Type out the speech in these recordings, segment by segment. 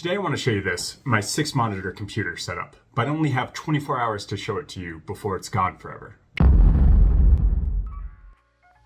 Today I want to show you this, my 6-monitor computer setup, but I only have 24 hours to show it to you before it's gone forever.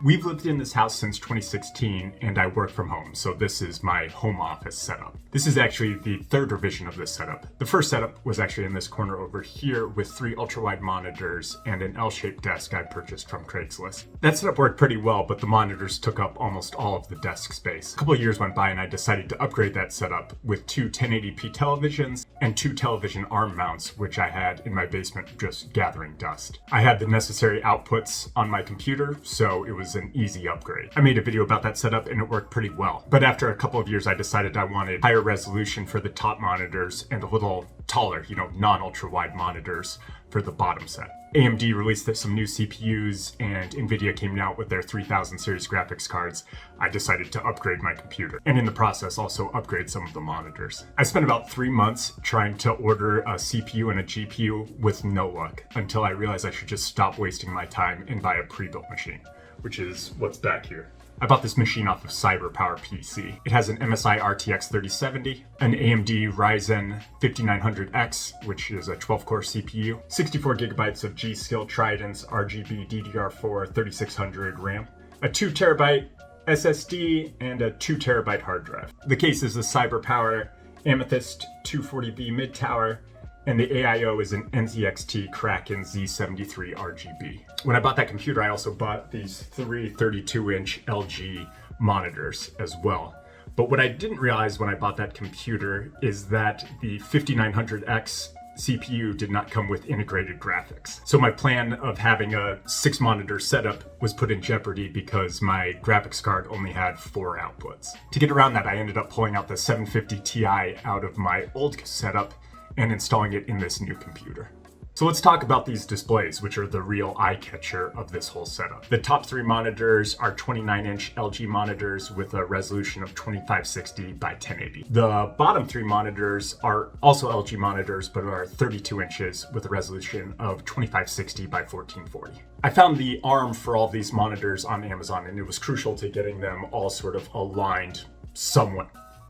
We've lived in this house since 2016 and I work from home, so this is my home office setup. This is actually the third revision of this setup. The first setup was actually in this corner over here with 3 ultra-wide monitors and an L-shaped desk I purchased from Craigslist. That setup worked pretty well, but the monitors took up almost all of the desk space. A couple of years went by and I decided to upgrade that setup with 2 1080p televisions and 2 television arm mounts, which I had in my basement just gathering dust. I had the necessary outputs on my computer, so it was an easy upgrade. I made a video about that setup and it worked pretty well. But after a couple of years, I decided I wanted higher resolution for the top monitors and a little taller, non-ultra wide monitors for the bottom set. AMD released some new CPUs and Nvidia came out with their 3000 series graphics cards. I decided to upgrade my computer and in the process also upgrade some of the monitors. I spent about 3 months trying to order a CPU and a GPU with no luck until I realized I should just stop wasting my time and buy a pre-built machine, which is what's back here. I bought this machine off of CyberPower PC. It has an MSI RTX 3070, an AMD Ryzen 5900X, which is a 12-core CPU, 64 gigabytes of G.Skill Trident's RGB DDR4 3600 RAM, a 2 terabyte SSD, and a 2 terabyte hard drive. The case is a CyberPower Amethyst 240V mid-tower, and the AIO is an NZXT Kraken Z73 RGB. When I bought that computer, I also bought these 3 32-inch LG monitors as well. But what I didn't realize when I bought that computer is that the 5900X CPU did not come with integrated graphics. So my plan of having a 6-monitor setup was put in jeopardy because my graphics card only had 4 outputs. To get around that, I ended up pulling out the 750 Ti out of my old setup and installing it in this new computer. So let's talk about these displays, which are the real eye catcher of this whole setup. The top 3 monitors are 29-inch LG monitors with a resolution of 2560 by 1080. The bottom 3 monitors are also LG monitors, but are 32 inches with a resolution of 2560 by 1440. I found the arm for all these monitors on Amazon, and it was crucial to getting them all sort of aligned somewhat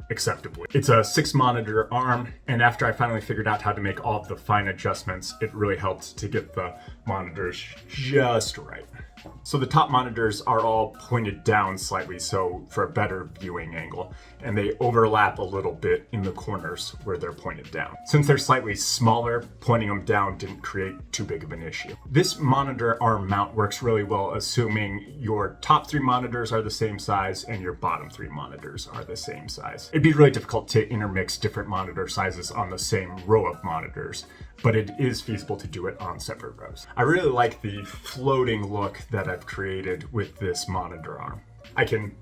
acceptably. It's a 6-monitor arm, and after I finally figured out how to make all of the fine adjustments, it really helped to get the monitors just right. So the top monitors are all pointed down slightly, so for a better viewing angle, and they overlap a little bit in the corners where they're pointed down. Since they're slightly smaller, pointing them down didn't create too big of an issue. This monitor arm mount works really well assuming your top 3 monitors are the same size and your bottom 3 monitors are the same size. It'd be really difficult to intermix different monitor sizes on the same row of monitors, but it is feasible to do it on separate rows. I really like the floating look that I've created with this monitor arm. I can,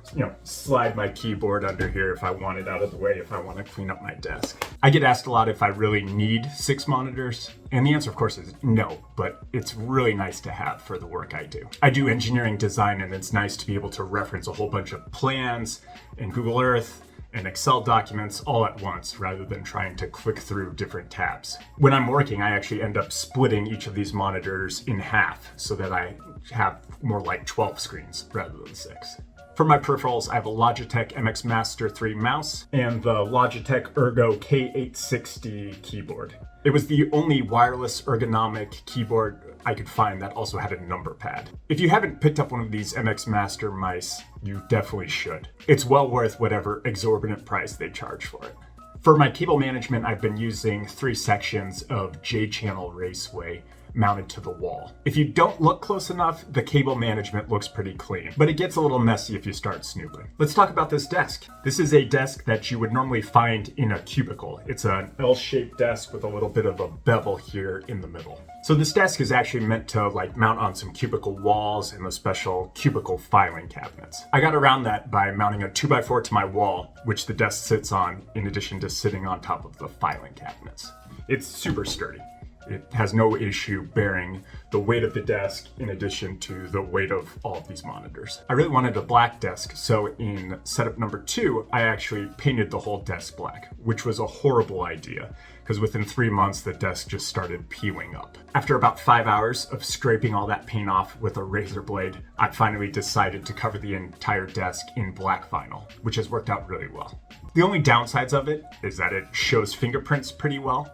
slide my keyboard under here if I want it out of the way, if I want to clean up my desk. I get asked a lot if I really need 6 monitors, and the answer of course is no, but it's really nice to have for the work I do. I do engineering design, and it's nice to be able to reference a whole bunch of plans and Google Earth and Excel documents all at once rather than trying to click through different tabs. When I'm working, I actually end up splitting each of these monitors in half so that I have more like 12 screens rather than 6. For my peripherals, I have a Logitech MX Master 3 mouse and the Logitech Ergo K860 keyboard. It was the only wireless ergonomic keyboard I could find that also had a number pad. If you haven't picked up one of these MX Master mice, you definitely should. It's well worth whatever exorbitant price they charge for it. For my cable management, I've been using 3 sections of J-channel raceway mounted to the wall. If you don't look close enough, the cable management looks pretty clean, but it gets a little messy if you start snooping. Let's talk about this desk. This is a desk that you would normally find in a cubicle. It's an L-shaped desk with a little bit of a bevel here in the middle. So this desk is actually meant to mount on some cubicle walls and the special cubicle filing cabinets. I got around that by mounting a 2x4 to my wall, which the desk sits on, in addition to sitting on top of the filing cabinets. It's super sturdy. It has no issue bearing the weight of the desk in addition to the weight of all of these monitors. I really wanted a black desk, so in setup number 2, I actually painted the whole desk black, which was a horrible idea because within 3 months the desk just started peeling up. After about 5 hours of scraping all that paint off with a razor blade, I finally decided to cover the entire desk in black vinyl, which has worked out really well. The only downsides of it is that it shows fingerprints pretty well,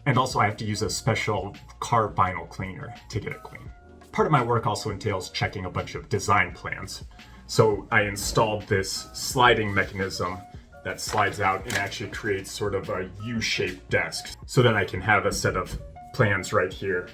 and also I have to use a special car vinyl cleaner to get it clean. Part of my work also entails checking a bunch of design plans. So I installed this sliding mechanism that slides out and actually creates sort of a U-shaped desk so that I can have a set of plans right here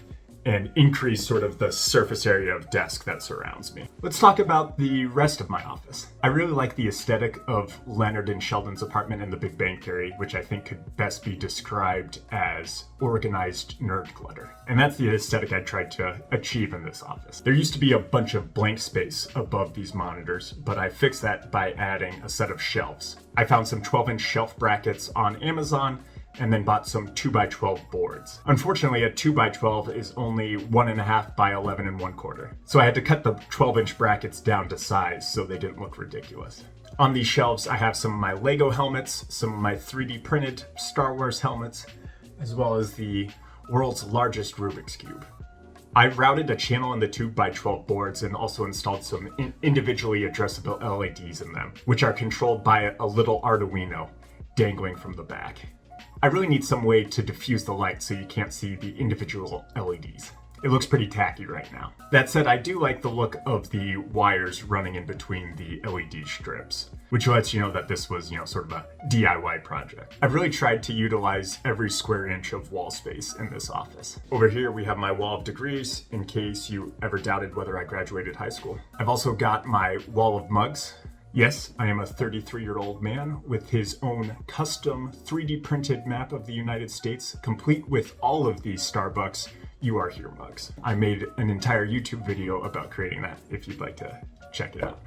and increase sort of the surface area of desk that surrounds me. Let's talk about the rest of my office. I really like the aesthetic of Leonard and Sheldon's apartment in The Big Bang Theory, which I think could best be described as organized nerd clutter. And that's the aesthetic I tried to achieve in this office. There used to be a bunch of blank space above these monitors, but I fixed that by adding a set of shelves. I found some 12-inch shelf brackets on Amazon and then bought some 2x12 boards. Unfortunately, a 2x12 is only 1.5 by 11 1/4. So I had to cut the 12-inch brackets down to size so they didn't look ridiculous. On these shelves, I have some of my Lego helmets, some of my 3D printed Star Wars helmets, as well as the world's largest Rubik's Cube. I routed a channel in the 2x12 boards and also installed some individually addressable LEDs in them, which are controlled by a little Arduino dangling from the back. I really need some way to diffuse the light so you can't see the individual LEDs. It looks pretty tacky right now. That said, I do like the look of the wires running in between the LED strips, which lets you know that this was, sort of a DIY project. I've really tried to utilize every square inch of wall space in this office. Over here, we have my wall of degrees in case you ever doubted whether I graduated high school. I've also got my wall of mugs. Yes, I am a 33-year-old man with his own custom 3D printed map of the United States, complete with all of these Starbucks "You Are Here" mugs. I made an entire YouTube video about creating that if you'd like to check it out.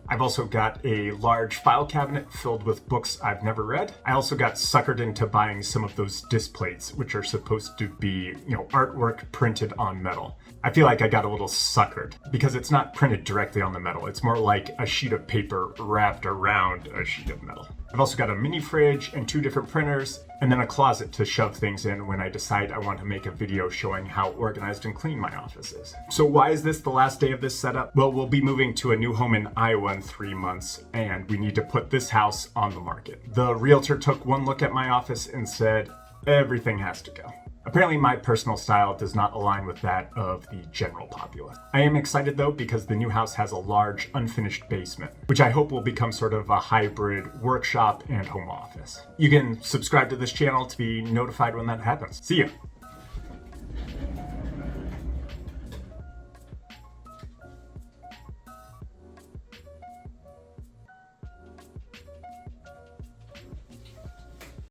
I've also got a large file cabinet filled with books I've never read. I also got suckered into buying some of those disc plates, which are supposed to be, artwork printed on metal. I feel like I got a little suckered because it's not printed directly on the metal. It's more like a sheet of paper wrapped around a sheet of metal. I've also got a mini fridge and 2 different printers, and then a closet to shove things in when I decide I want to make a video showing how organized and clean my office is. So why is this the last day of this setup? Well, we'll be moving to a new home in Iowa in 3 months, and we need to put this house on the market. The realtor took one look at my office and said, everything has to go. Apparently my personal style does not align with that of the general populace. I am excited though because the new house has a large unfinished basement, which I hope will become sort of a hybrid workshop and home office. You can subscribe to this channel to be notified when that happens. See ya!